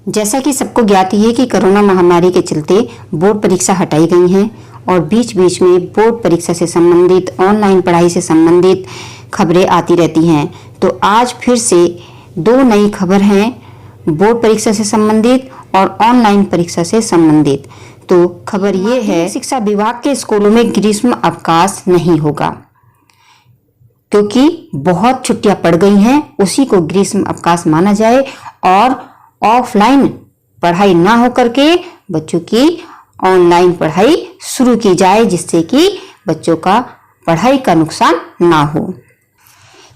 जैसा कि सबको ज्ञात ही है कि कोरोना महामारी के चलते बोर्ड परीक्षा हटाई गई हैं और बीच बीच में बोर्ड परीक्षा से संबंधित, ऑनलाइन पढ़ाई से संबंधित खबरें आती रहती हैं। तो आज फिर से दो नई खबर हैं, बोर्ड परीक्षा से संबंधित और ऑनलाइन परीक्षा से संबंधित। तो खबर ये है, शिक्षा विभाग के स्कूलों में ग्रीष्म अवकाश नहीं होगा, क्योंकि बहुत छुट्टियां पड़ गई हैं, उसी को ग्रीष्म अवकाश माना जाए और ऑफलाइन पढ़ाई ना हो करके बच्चों की ऑनलाइन पढ़ाई शुरू की जाए, जिससे कि बच्चों का पढ़ाई का नुकसान ना हो।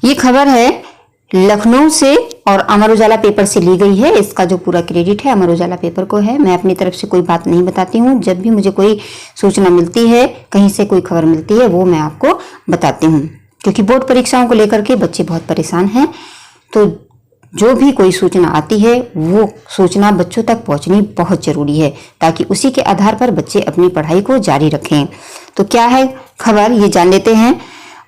ये खबर है लखनऊ से और अमर उजाला पेपर से ली गई है। इसका जो पूरा क्रेडिट है अमर उजाला पेपर को है। मैं अपनी तरफ से कोई बात नहीं बताती हूँ। जब भी मुझे कोई सूचना मिलती है, कहीं से कोई खबर मिलती है, वो मैं आपको बताती हूँ, क्योंकि बोर्ड परीक्षाओं को लेकर के बच्चे बहुत परेशान हैं। तो जो भी कोई सूचना आती है वो सूचना बच्चों तक पहुंचनी बहुत जरूरी है, ताकि उसी के आधार पर बच्चे अपनी पढ़ाई को जारी रखें। तो क्या है खबर, ये जान लेते हैं।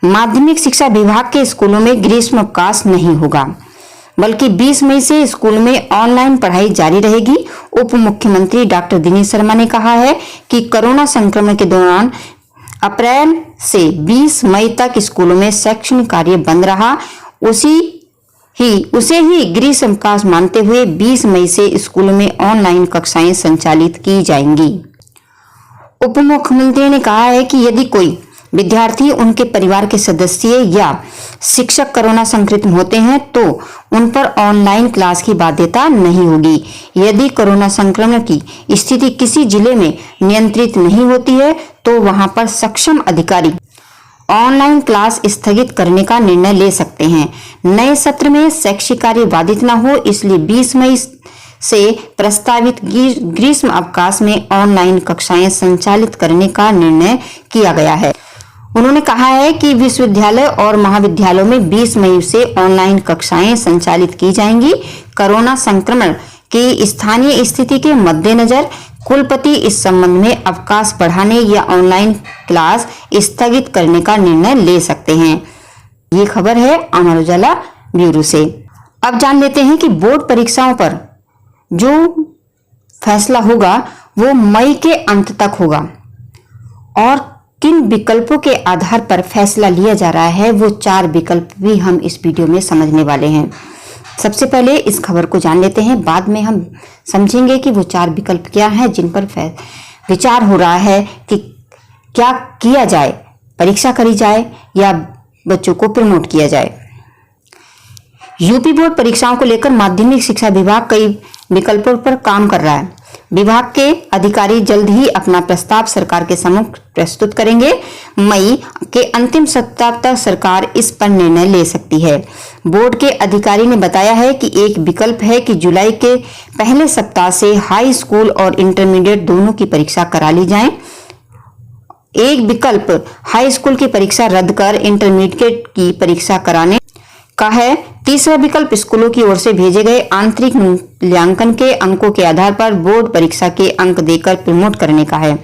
माध्यमिक शिक्षा विभाग के स्कूलों में ग्रीष्म अवकाश नहीं होगा, बल्कि 20 मई से स्कूल में ऑनलाइन पढ़ाई जारी रहेगी। उप मुख्यमंत्री डॉक्टर दिनेश शर्मा ने कहा है कि कोरोना संक्रमण के दौरान अप्रैल से 20 मई तक स्कूलों में शैक्षणिक कार्य बंद रहा, उसे ही ग्रीष्म अवकाश मानते हुए 20 मई से स्कूलों में ऑनलाइन कक्षाएं संचालित की जाएंगी। उप मुख्यमंत्री ने कहा है कि यदि कोई विद्यार्थी, उनके परिवार के सदस्य या शिक्षक कोरोना संक्रमित होते हैं तो उन पर ऑनलाइन क्लास की बाध्यता नहीं होगी। यदि कोरोना संक्रमण की स्थिति किसी जिले में नियंत्रित नहीं होती है तो वहां पर सक्षम अधिकारी ऑनलाइन क्लास स्थगित करने का निर्णय ले सकते हैं। नए सत्र में शैक्षिक कार्य बाधित न हो, इसलिए 20 मई से प्रस्तावित ग्रीष्म अवकाश में ऑनलाइन कक्षाएं संचालित करने का निर्णय किया गया है। उन्होंने कहा है कि विश्वविद्यालय और महाविद्यालयों में 20 मई से ऑनलाइन कक्षाएं संचालित की जाएंगी। कोरोना संक्रमण की स्थानीय स्थिति के मद्देनजर कुलपति इस संबंध में अवकाश बढ़ाने या ऑनलाइन क्लास स्थगित करने का निर्णय ले सकते हैं। ये खबर है अमर उजाला ब्यूरो से। अब जान लेते हैं कि बोर्ड परीक्षाओं पर जो फैसला होगा वो मई के अंत तक होगा और किन विकल्पों के आधार पर फैसला लिया जा रहा है, वो 4 विकल्प भी हम इस वीडियो में समझने वाले हैं। सबसे पहले इस खबर को जान लेते हैं, बाद में हम समझेंगे कि वो 4 विकल्प क्या हैं जिन पर विचार हो रहा है कि क्या किया जाए, परीक्षा करी जाए या बच्चों को प्रमोट किया जाए। यूपी बोर्ड परीक्षाओं को लेकर माध्यमिक शिक्षा विभाग कई विकल्पों पर काम कर रहा है। विभाग के अधिकारी जल्द ही अपना प्रस्ताव सरकार के सम्मुख प्रस्तुत करेंगे। मई के अंतिम सप्ताह तक सरकार इस पर निर्णय ले सकती है। बोर्ड के अधिकारी ने बताया है कि एक विकल्प है कि जुलाई के पहले सप्ताह से हाई स्कूल और इंटरमीडिएट दोनों की परीक्षा करा ली जाए। एक विकल्प हाई स्कूल की परीक्षा रद्द कर इंटरमीडिएट की परीक्षा कराने का है। तीसरा विकल्प स्कूलों की ओर से भेजे गए आंतरिक मूल्यांकन के अंकों के आधार पर बोर्ड परीक्षा के अंक देकर प्रमोट करने का है।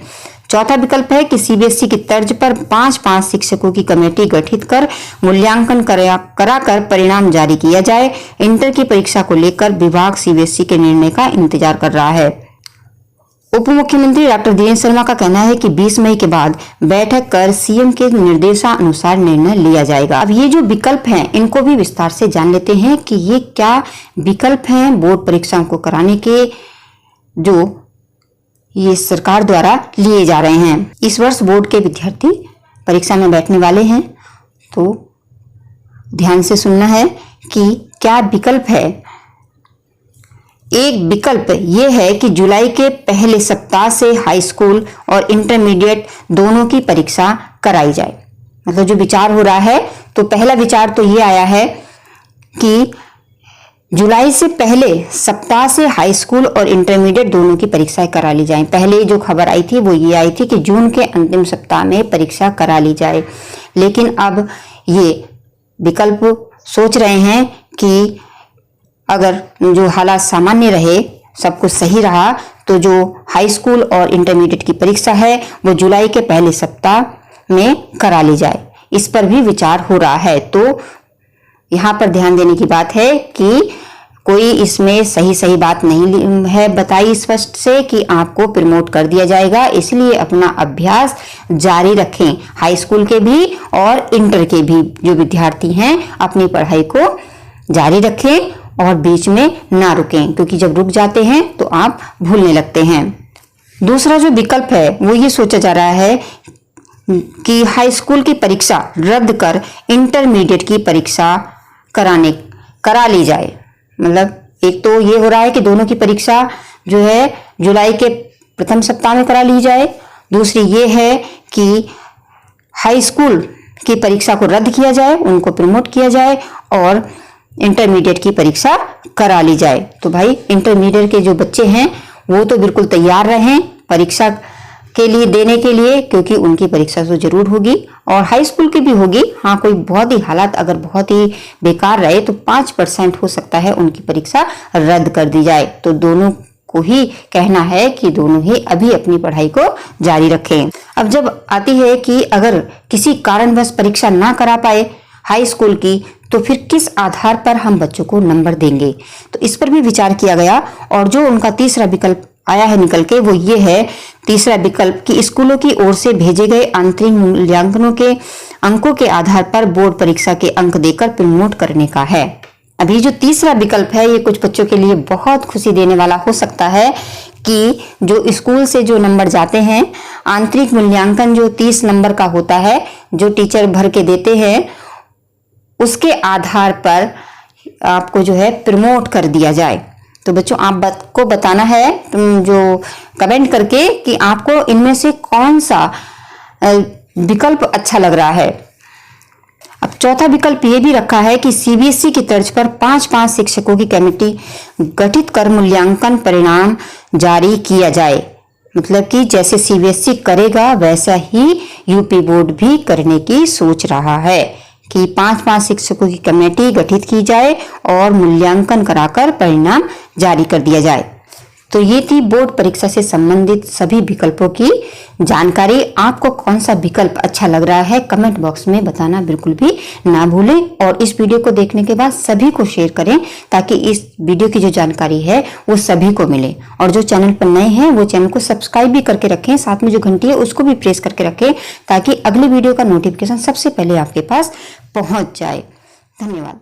चौथा विकल्प है कि सीबीएसई की तर्ज पर 5-5 शिक्षकों की कमेटी गठित कर मूल्यांकन कराकर परिणाम जारी किया जाए। इंटर की परीक्षा को लेकर विभाग सीबीएसई के निर्णय का इंतजार कर रहा है। उप मुख्यमंत्री डॉक्टर दिनेश शर्मा का कहना है कि 20 मई के बाद बैठक कर सीएम के निर्देशानुसार निर्णय लिया जाएगा। अब ये जो विकल्प हैं इनको भी विस्तार से जान लेते हैं कि ये क्या विकल्प हैं बोर्ड परीक्षाओं को कराने के, जो ये सरकार द्वारा लिए जा रहे हैं। इस वर्ष बोर्ड के विद्यार्थी परीक्षा में बैठने वाले हैं, तो ध्यान से सुनना है कि क्या विकल्प है। एक विकल्प ये है कि जुलाई के पहले सप्ताह से हाई स्कूल और इंटरमीडिएट दोनों की परीक्षा कराई जाए। मतलब जो विचार हो रहा है, तो पहला विचार तो ये आया है कि जुलाई से पहले सप्ताह से हाई स्कूल और इंटरमीडिएट दोनों की परीक्षाएं करा ली जाएं। पहले जो खबर आई थी वो ये आई थी कि जून के अंतिम सप्ताह में परीक्षा करा ली जाए, लेकिन अब ये विकल्प सोच रहे हैं कि अगर जो हालात सामान्य रहे, सब कुछ सही रहा, तो जो हाई स्कूल और इंटरमीडिएट की परीक्षा है वो जुलाई के पहले सप्ताह में करा ली जाए। इस पर भी विचार हो रहा है। तो यहाँ पर ध्यान देने की बात है कि कोई इसमें सही बात नहीं है बताई स्पष्ट से कि आपको प्रमोट कर दिया जाएगा, इसलिए अपना अभ्यास जारी रखें। हाई स्कूल के भी और इंटर के भी जो विद्यार्थी हैं अपनी पढ़ाई को जारी रखें और बीच में ना रुकें, क्योंकि जब रुक जाते हैं तो आप भूलने लगते हैं। दूसरा जो विकल्प है वो ये सोचा जा रहा है कि हाई स्कूल की परीक्षा रद्द कर इंटरमीडिएट की परीक्षा करा ली जाए। मतलब एक तो ये हो रहा है कि दोनों की परीक्षा जो है जुलाई के प्रथम सप्ताह में करा ली जाए, दूसरी ये है कि हाई स्कूल की परीक्षा को रद्द किया जाए, उनको प्रमोट किया जाए और इंटरमीडिएट की परीक्षा करा ली जाए। तो भाई इंटरमीडिएट के जो बच्चे हैं वो तो बिल्कुल तैयार रहें परीक्षा के लिए देने के लिए, क्योंकि उनकी परीक्षा तो जरूर होगी और हाई स्कूल की भी होगी। हाँ, कोई बहुत ही हालात अगर बहुत ही बेकार रहे तो 5% हो सकता है उनकी परीक्षा रद्द कर दी जाए। तो दोनों को ही कहना है कि दोनों ही अभी अपनी पढ़ाई को जारी रखें। अब जब आती है कि अगर किसी कारणवश परीक्षा ना करा पाए हाई स्कूल की, तो फिर किस आधार पर हम बच्चों को नंबर देंगे, तो इस पर भी विचार किया गया। और जो उनका तीसरा विकल्प आया है निकल के वो ये है, तीसरा विकल्प कि स्कूलों की ओर से भेजे गए आंतरिक मूल्यांकनों के अंकों के आधार पर बोर्ड परीक्षा के अंक देकर प्रमोट करने का है। अभी जो तीसरा विकल्प है ये कुछ बच्चों के लिए बहुत खुशी देने वाला हो सकता है कि जो स्कूल से जो नंबर जाते हैं, आंतरिक मूल्यांकन जो 30 नंबर का होता है जो टीचर भर के देते हैं, उसके आधार पर आपको जो है प्रमोट कर दिया जाए। तो बच्चों आपको बताना है जो कमेंट करके कि आपको इनमें से कौन सा विकल्प अच्छा लग रहा है। अब चौथा विकल्प ये भी रखा है कि सीबीएसई की तर्ज पर 5-5 शिक्षकों की कमेटी गठित कर मूल्यांकन परिणाम जारी किया जाए। मतलब कि जैसे सीबीएसई करेगा वैसा ही यूपी बोर्ड भी करने की सोच रहा है कि 5-5 शिक्षकों की कमेटी गठित की जाए और मूल्यांकन कराकर परिणाम जारी कर दिया जाए। तो ये थी बोर्ड परीक्षा से संबंधित सभी विकल्पों की जानकारी। आपको कौन सा विकल्प अच्छा लग रहा है कमेंट बॉक्स में बताना बिल्कुल भी ना भूलें और इस वीडियो को देखने के बाद सभी को शेयर करें ताकि इस वीडियो की जो जानकारी है वो सभी को मिले। और जो चैनल पर नए हैं वो चैनल को सब्सक्राइब भी करके रखें, साथ में जो घंटी है उसको भी प्रेस करके रखें ताकि अगली वीडियो का नोटिफिकेशन सबसे पहले आपके पास पहुंच जाए। धन्यवाद।